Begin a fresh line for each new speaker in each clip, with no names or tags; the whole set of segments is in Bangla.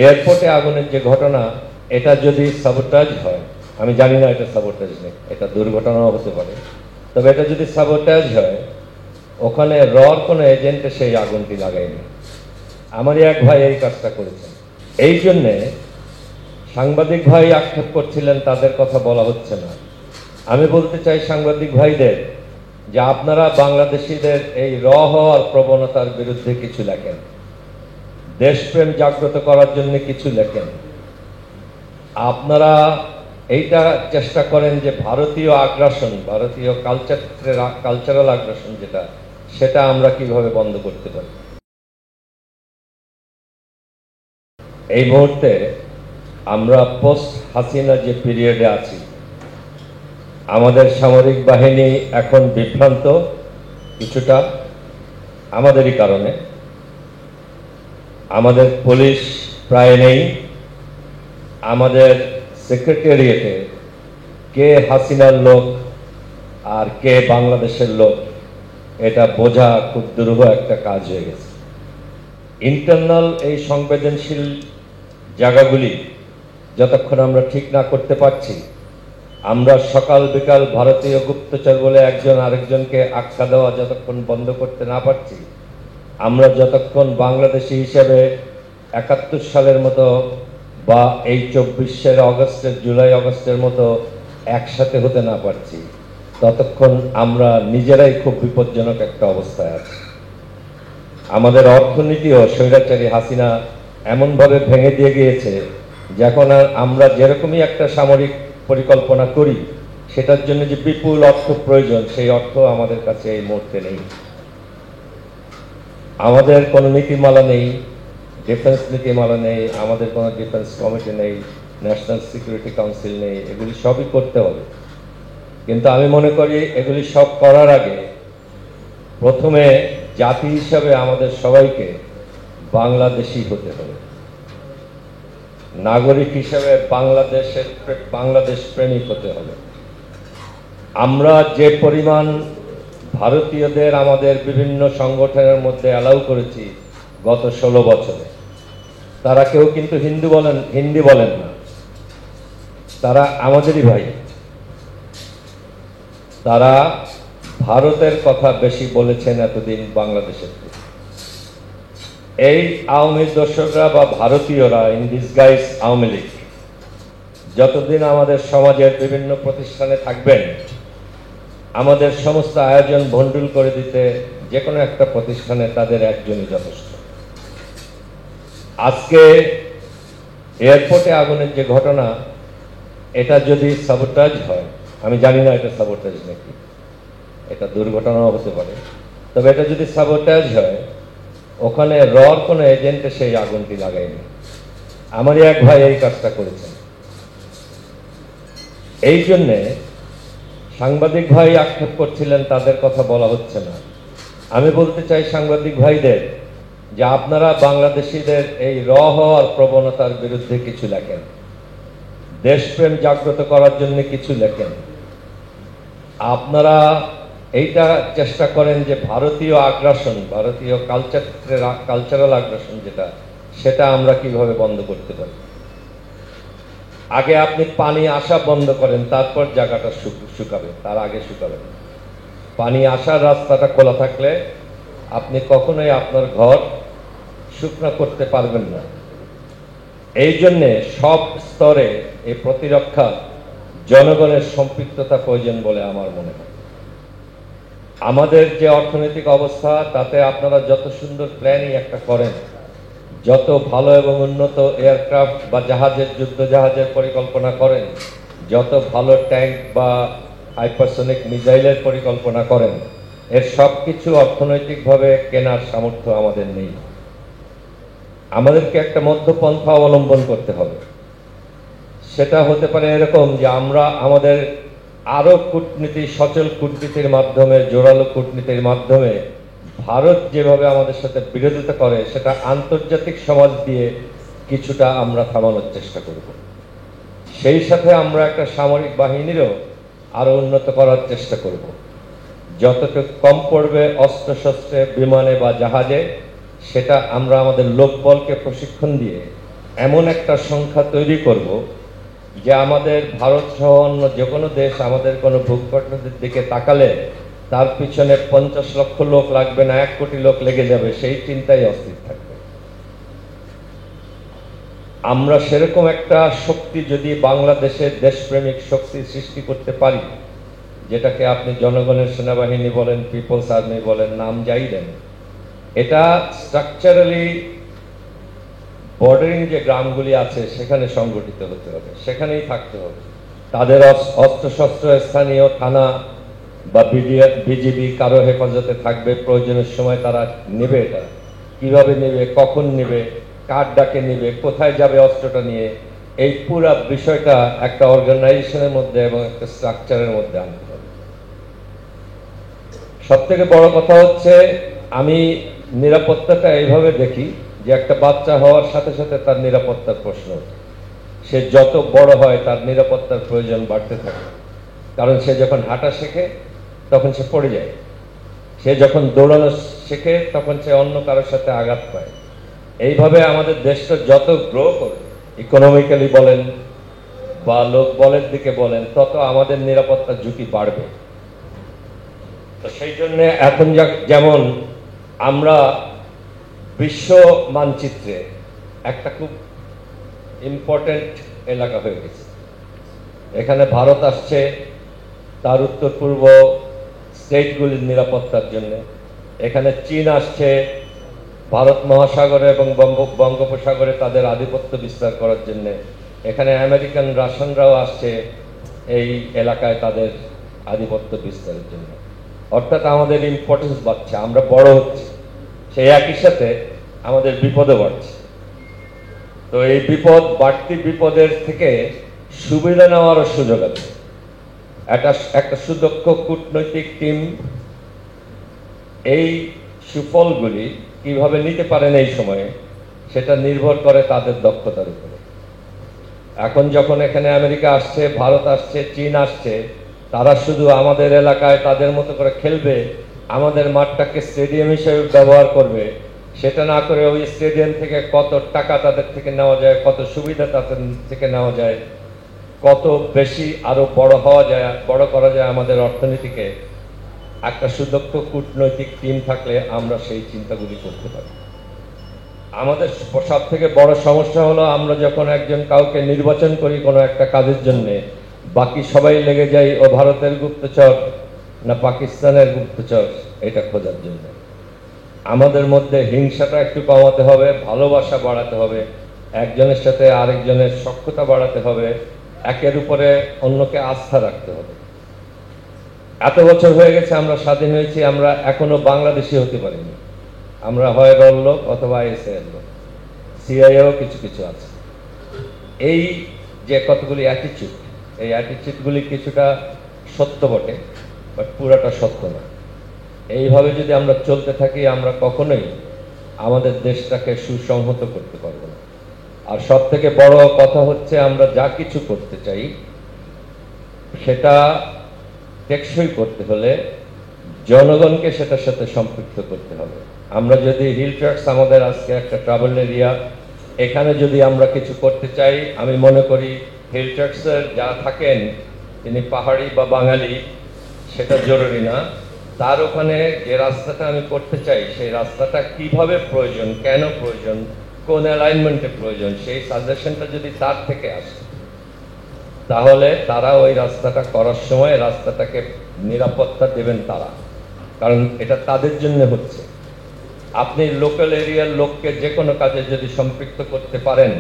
এয়ারপোর্টে আগুনের যে ঘটনা, এটা যদি সাবোটাজ হয়, আমি জানি না এটা সাবোটাজ নেই, এটা দুর্ঘটনাও হতে পারে, তবে এটা যদি সাবোটাজ হয়, ওখানে রর কোনো এজেন্টে সেই আগুনটি লাগায়নি। আমারই এক ভাই এই কাজটা করেছেন। এই জন্যে সাংবাদিক ভাই আক্ষেপ করছিলেন, তাদের কথা বলা হচ্ছে না। আমি বলতে চাই সাংবাদিক ভাইদের যে আপনারা বাংলাদেশিদের এই হওয়ার প্রবণতার বিরুদ্ধে কিছু লেখেন, দেশপ্রেম জাগ্রত করার জন্য কিছু লেখেন। আপনারা এইটা চেষ্টা করেন যে ভারতীয় আগ্রাসন, ভারতীয় কালচারাল আগ্রাসন সেটা আমরা কিভাবে বন্ধ করতে পারি। এই মুহূর্তে আমরা পোস্ট হাসিনা যে পিরিয়ডে আছি, আমাদের সামরিক বাহিনী এখন বিভ্রান্ত কিছুটা আমাদেরই কারণে। আমাদের পুলিশ প্রায় নেই। আমাদের সেক্রেটারিয়েটে কে হাসিনার লোক আর কে বাংলাদেশের লোক, এটা বোঝা খুব দুরূহ একটা কাজ হয়ে গেছে। ইন্টারনাল এই সংবেদনশীল জায়গাগুলি যতক্ষণ আমরা ঠিক না করতে পারছি, আমরা সকাল বিকাল ভারতীয় গুপ্তচর বলে একজন আরেকজনকে আখ্যা দেওয়া যতক্ষণ বন্ধ করতে না পারছি, আমরা যতক্ষণ বাংলাদেশি হিসেবে ৭১ সালের মতো বা এই ২৪শে আগস্টের জুলাই আগস্টের মতো একসাথে হতে না পারছি, ততক্ষণ আমরা নিজেরাই খুব বিপজ্জনক একটা অবস্থায় আছি। আমাদের অর্থনীতিও স্বৈরাচারী হাসিনা এমনভাবে ভেঙে দিয়ে গিয়েছে, যখন আর আমরা যেরকমই একটা সামরিক পরিকল্পনা করি, সেটার জন্য যে বিপুল অর্থ প্রয়োজন, সেই অর্থ আমাদের কাছে এই মুহূর্তে নেই। আমাদের কোনো নীতিমালা নেই, ডিফেন্স নীতিমালা নেই, আমাদের কোনো ডিফেন্স কমিটি নেই, ন্যাশনাল সিকিউরিটি কাউন্সিল নেই। এগুলি সবই করতে হবে, কিন্তু আমি মনে করি এগুলি সব করার আগে প্রথমে জাতি হিসাবে আমাদের সবাইকে বাংলাদেশি হতে হবে। নাগরিক হিসেবে বাংলাদেশ প্রেমিক হতে হবে। আমরা যে পরিমাণ ভারতীয়দের আমাদের বিভিন্ন সংগঠনের মধ্যে অ্যালাউ করেছি গত ১৬ বছরে, তারা কেউ কিন্তু হিন্দি বলেন না, তারা আমাদেরই ভাই। তারা ভারতের কথা বেশি বলেছেন এতদিন বাংলাদেশের। এই আওয়ামী দর্শকরা বা ভারতীয়রা, ইন ডিসগাইজ আওয়ামী লীগ, যতদিন আমাদের সমাজের বিভিন্ন প্রতিষ্ঠানে থাকবেন, আমাদের সমস্ত আয়োজন ভণ্ডুল করে দিতে যে কোনো একটা প্রতিষ্ঠানে তাদের একজনই যথেষ্ট। আজকে এয়ারপোর্টে আগুনের যে ঘটনা, এটা যদি সাবোটাজ হয়, আমি জানি না এটা সাবোটাজ নাকি, এটা দুর্ঘটনাও হতে পারে, তবে এটা যদি সাবোটাজ হয়, ওখানে রর কোনো এজেন্টে সেই আগুনটি লাগায়নি। আমারই এক ভাই এই কাজটা করেছেন। এই জন্যে সাংবাদিক ভাই আক্ষেপ করছিলেন, তাদের কথা বলা হচ্ছে না। আমি বলতে চাই সাংবাদিক ভাইদের যে আপনারা বাংলাদেশিদের এই হওয়ার প্রবণতার বিরুদ্ধে কিছু লেখেন, দেশপ্রেম জাগ্রত করার জন্য কিছু লেখেন। আপনারা এইটা চেষ্টা করেন যে ভারতীয় আগ্রাসন, ভারতীয় কালচারাল আগ্রাসন সেটা আমরা কিভাবে বন্ধ করতে পারি। আগে আপনি পানি আসা বন্ধ করেন, তারপর জায়গাটা শুকাবে, তার আগে শুকাবে। পানি আসার রাস্তাটা খোলা থাকলে আপনি কখনোই আপনার ঘর শুকনো করতে পারবেন না। এই জন্যে সব স্তরে এই প্রতিরক্ষা জনগণের সম্পৃক্ততা প্রয়োজন বলে আমার মনে হয়। আমাদের যে অর্থনৈতিক অবস্থা, তাতে আপনারা যত সুন্দর প্ল্যানিং একটা করেন, যত ভালো এবং উন্নত এয়ারক্রাফট বা যুদ্ধ জাহাজের পরিকল্পনা করেন, যত ভালো ট্যাঙ্ক বা হাইপারসনিক মিসাইলের পরিকল্পনা করেন, এর সব কিছু অর্থনৈতিকভাবে কেনার সামর্থ্য আমাদের নেই। আমাদেরকে একটা মধ্যপন্থা অবলম্বন করতে হবে। সেটা হতে পারে এরকম যে আমরা আমাদের আরো কূটনীতি, সচল কূটনীতির মাধ্যমে, জোরালো কূটনীতির মাধ্যমে ভারত যেভাবে আমাদের সাথে বিরোধিতা করে, সেটা আন্তর্জাতিক সমাজ দিয়ে কিছুটা আমরা থামানোর চেষ্টা করব। সেই সাথে আমরা একটা সামরিক বাহিনীরও আরো উন্নত করার চেষ্টা করব। যতটুকু কম পড়বে অস্ত্রশস্ত্রে, বিমানে বা জাহাজে, সেটা আমরা আমাদের লোকবলকে প্রশিক্ষণ দিয়ে এমন একটা সংখ্যা তৈরি করব যে আমাদের ভারত সহ অন্য যে কোনো দেশ আমাদের কোনো ভূখণ্ডের দিকে তাকালে তার পিছনে 50 লক্ষ লোক লাগবে না, 1 কোটি লোক লেগে যাবে, সেই চিন্তাই অস্থির থাকবে। আমরা সেরকম একটা শক্তি যদি বাংলাদেশের দেশপ্রেমিক শক্তি সৃষ্টি করতে পারি, যেটাকে আপনি জনগণের সেনাবাহিনী বলেন, পিপলস আর্মি বলেন, নাম যাই দেন, এটা স্ট্রাকচারালি বর্ডারিং যে গ্রামগুলি আছে সেখানে সংগঠিত হতে হবে, সেখানেই থাকতে হবে। তাদের অস্ত্রশস্ত্র স্থানীয় থানা বা বিজিবি কারো হেফাজতে থাকবে, প্রয়োজনের সময় তারা নেবে। এটা কিভাবে নেবে, কখন নেবে, কার ডাকে নেবে, কোথায় যাবে অস্ত্রটা নিয়ে, এই পুরো বিষয়টা একটা অর্গানাইজেশনের মধ্যে এবং একটা স্ট্রাকচারের মধ্যে আনতে হবে। সব থেকে বড় কথা হচ্ছে, আমি নিরাপত্তাটা এইভাবে দেখি যে একটা বাচ্চা হওয়ার সাথে সাথে তার নিরাপত্তার প্রশ্ন, সে যত বড় হয় তার নিরাপত্তার প্রয়োজন বাড়তে থাকে। কারণ সে যখন হাঁটা শেখে তখন সে পড়ে যায়, সে যখন দৌড়ানো শেখে তখন সে অন্য কারোর সাথে আঘাত পায়। এইভাবে আমাদের দেশটা যত গ্রো করবে, ইকোনমিক্যালি বলেন বা লোক বলের দিকে বলেন, তত আমাদের নিরাপত্তার ঝুঁকি বাড়বে। তো সেই জন্য এখন যেমন আমরা বিশ্ব মানচিত্রে একটা খুব ইম্পর্টেন্ট এলাকা হয়ে গেছে। এখানে ভারত আসছে তার উত্তর পূর্ব স্টেটগুলির নিরাপত্তার জন্য, এখানে চীন আসছে ভারত মহাসাগরে এবং বঙ্গোপসাগরে তাদের আধিপত্য বিস্তার করার জন্য, এখানে আমেরিকান রাশিয়ানরাও আসছে এই এলাকায় তাদের আধিপত্য বিস্তারের জন্য। অর্থাৎ আমাদের ইম্পর্টেন্স বাড়ছে, আমরা বড় হচ্ছি, সেই একই সাথে আমাদের বিপদও বাড়ছে। তো এই বাড়তি বিপদের থেকে সুবিধা নেওয়ারও সুযোগ আছে। একটা সুদক্ষ কূটনৈতিক টিম এই সুফলগুলি কিভাবে নিতে পারেন এই সময়ে, সেটা নির্ভর করে তাদের দক্ষতার উপরে। এখন যখন এখানে আমেরিকা আসছে, ভারত আসছে, চীন আসছে, তারা শুধু আমাদের এলাকায় তাদের মতো করে খেলবে, আমাদের মাঠটাকে স্টেডিয়াম হিসেবে ব্যবহার করবে, সেটা না করে ওই স্টেডিয়াম থেকে কত টাকা তাদের থেকে নেওয়া যায়, কত সুবিধা তাদের থেকে নেওয়া যায়, কত বেশি আরো বড় করা যায় আমাদের অর্থনীতিকে, একটা সুদক্ষ কূটনৈতিক টিম থাকলে আমরা সেই চিন্তাগুলি করতে পারি। আমাদের সব থেকে বড় সমস্যা হলো, আমরা যখন একজন কাউকে নির্বাচন করি কোনো একটা কাজের জন্য, বাকি সবাই লেগে যাই ও ভারতের গুপ্তচর না পাকিস্তানের গুপ্তচর এটা খোঁজার জন্য। আমাদের মধ্যে হিংসাটা একটু কমাতে হবে, ভালোবাসা বাড়াতে হবে, একজনের সাথে আরেকজনের সখ্যতা বাড়াতে হবে, একের উপরে অন্যকে আস্থা রাখতে হবে। এত বছর হয়ে গেছে আমরা স্বাধীন হয়েছি, আমরা এখনো বাংলাদেশি হতে পারিনি। আমরা হয় রল লোক অথবা আইএসআই লোক, সিআইএও কিছু কিছু আছে। এই যে কতগুলি অ্যাটিচিউড, এই অ্যাটিচিউডগুলি কিছুটা সত্য বটে, বাট পুরাটা সত্য না। এইভাবে যদি আমরা চলতে থাকি, আমরা কখনোই আমাদের দেশটাকে সুসংহত করতে পারবো না। আর সব থেকে বড় কথা হচ্ছে, আমরা যা কিছু করতে চাই সেটা টেকসই করতে হলে জনগণকে সেটার সাথে সম্পৃক্ত করতে হবে। আমরা যদি হিল ট্রাক্স, আমাদের আজকে একটা ট্রাভেল এরিয়া, এখানে যদি আমরা কিছু করতে চাই, আমি মনে করি হিল ট্রাক্সের যারা থাকেন তিনি পাহাড়ি বা বাঙালি সেটা জরুরি না, তার ওখানে যে রাস্তাটা আমি করতে চাই সেই রাস্তাটা কিভাবে প্রয়োজন, কেন প্রয়োজন, কোন অ্যালাইনমেন্টে প্রয়োজন, সেই সাজেশনটা যদি তার থেকে আসে, তাহলে তারা ওই রাস্তাটা করার সময় রাস্তাটাকে নিরাপত্তা দেবেন তারা, কারণ এটা তাদের জন্য হচ্ছে। আপনি লোকাল এরিয়ার লোককে যে কোনো কাজে যদি সম্পৃক্ত করতে পারেন,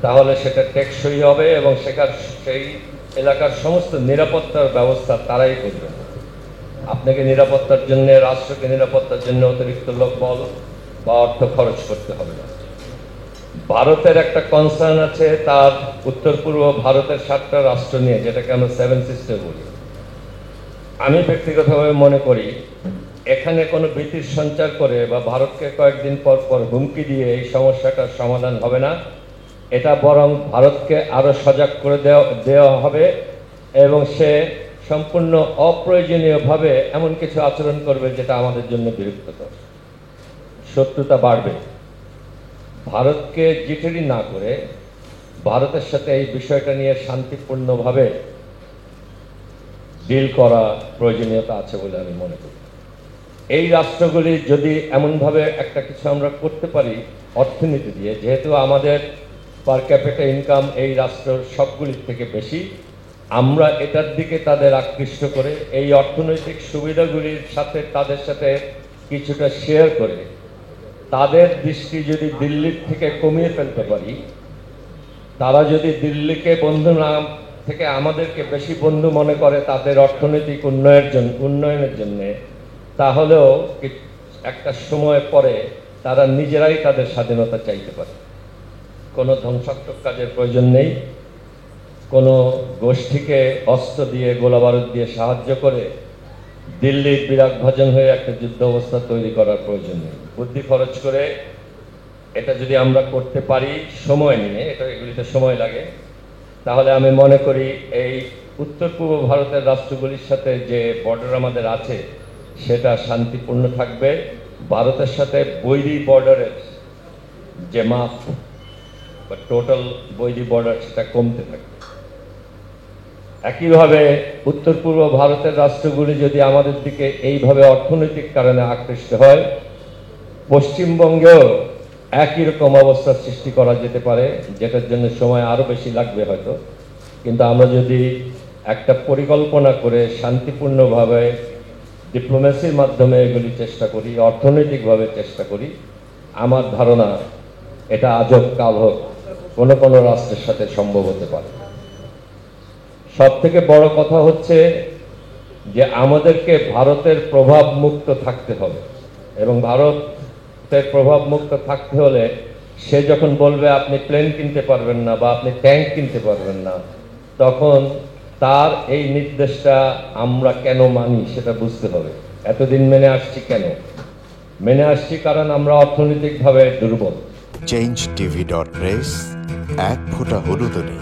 তাহলে সেটা টেকসই হবে এবং সেই এলাকার সমস্ত নিরাপত্তার ব্যবস্থা তারাই করবেন। আপনাকে নিরাপত্তার জন্য, রাষ্ট্রকে নিরাপত্তার জন্য অতিরিক্ত লোকবল বা অর্থ খরচ করতে হবে না। ভারতের একটা কনসার্ন আছে তার উত্তর পূর্ব ভারতের 7টা রাষ্ট্র নিয়ে, যেটাকে আমরা 7 সিস্টার বলি। আমি ব্যক্তিগতভাবে মনে করি এখানে কোনো ভীতির সঞ্চার করে বা ভারতকে কয়েকদিন পর পর হুমকি দিয়ে এই সমস্যাটার সমাধান হবে না। এটা বরং ভারতকে আরো সজাগ করে দেওয়া হবে এবং সে সম্পূর্ণ অপ্রয়োজনীয়ভাবে এমন কিছু আচরণ করবে যেটা আমাদের জন্য বিরক্তিকর। শত্রুতা বাড়বে। ভারতকে জিটেরি না করে ভারতের সাথে এই বিষয়টা নিয়ে শান্তিপূর্ণভাবে ডিল করা প্রয়োজনীয়তা আছে বলে আমি মনে করি। এই রাষ্ট্রগুলি যদি এমনভাবে একটা কিছু আমরা করতে পারি অর্থনীতি দিয়ে, যেহেতু আমাদের পার ক্যাপিটা ইনকাম এই রাষ্ট্রের সবগুলির থেকে বেশি, আমরা এটার দিকে তাদের আকৃষ্ট করে এই অর্থনৈতিক সুবিধাগুলির সাথে তাদের সাথে কিছুটা শেয়ার করে তাদের দৃষ্টি যদি দিল্লির থেকে কমিয়ে ফেলতে পারি, তারা যদি দিল্লিকে বন্ধু না থেকে আমাদেরকে বেশি বন্ধু মনে করে তাদের অর্থনৈতিক উন্নয়নের জন্য, তাহলেও একটা সময় পরে তারা নিজেরাই তাদের স্বাধীনতা চাইতে পারে। কোনো ধ্বংসাত্মক কাজের প্রয়োজন নেই, কোনো গোষ্ঠীকে অস্ত্র দিয়ে গোলাবারুদ দিয়ে সাহায্য করে দিল্লির বিরাগভাজন হয়ে একটা যুদ্ধ অবস্থা তৈরি করার প্রয়োজন নেই। বুদ্ধি খরচ করে এটা যদি আমরা করতে পারি সময় নিয়ে, এগুলিতে সময় লাগে, তাহলে আমি মনে করি এই উত্তর পূর্ব ভারতের রাষ্ট্রগুলির সাথে যে বর্ডার আমাদের আছে সেটা শান্তিপূর্ণ থাকবে। ভারতের সাথে বৈরী বর্ডারের যে মাপ বা টোটাল বৈরী বর্ডার সেটা কমতে থাকবে। একইভাবে উত্তর পূর্ব ভারতের রাষ্ট্রগুলি যদি আমাদের দিকে এইভাবে অর্থনৈতিক কারণে আকৃষ্ট হয়, পশ্চিমবঙ্গেও একই রকম অবস্থার সৃষ্টি করা যেতে পারে, যেটার জন্য সময় আরও বেশি লাগবে হয়তো। কিন্তু আমরা যদি একটা পরিকল্পনা করে শান্তিপূর্ণভাবে ডিপ্লোমেসির মাধ্যমে এগুলি চেষ্টা করি, অর্থনৈতিকভাবে চেষ্টা করি, আমার ধারণা এটা আজব কাল হোক কোনো কোনো রাষ্ট্রের সাথে সম্ভব হতে পারে। সব থেকে বড় কথা হচ্ছে যে আমাদেরকে ভারতের প্রভাব মুক্ত থাকতে হবে, এবং ভারতের প্রভাব মুক্ত থাকতে হলে সে যখন বলবে আপনি প্লেন কিনতে পারবেন না বা আপনি ট্যাঙ্ক কিনতে পারবেন না, তখন তার এই নির্দেশটা আমরা কেন মানি সেটা বুঝতে হবে। এতদিন মেনে আসছি কেন? মেনে আসছি কারণ আমরা অর্থনৈতিকভাবে দুর্বল।
changeTV.press, এক ফোঁটা হলুদ নেই।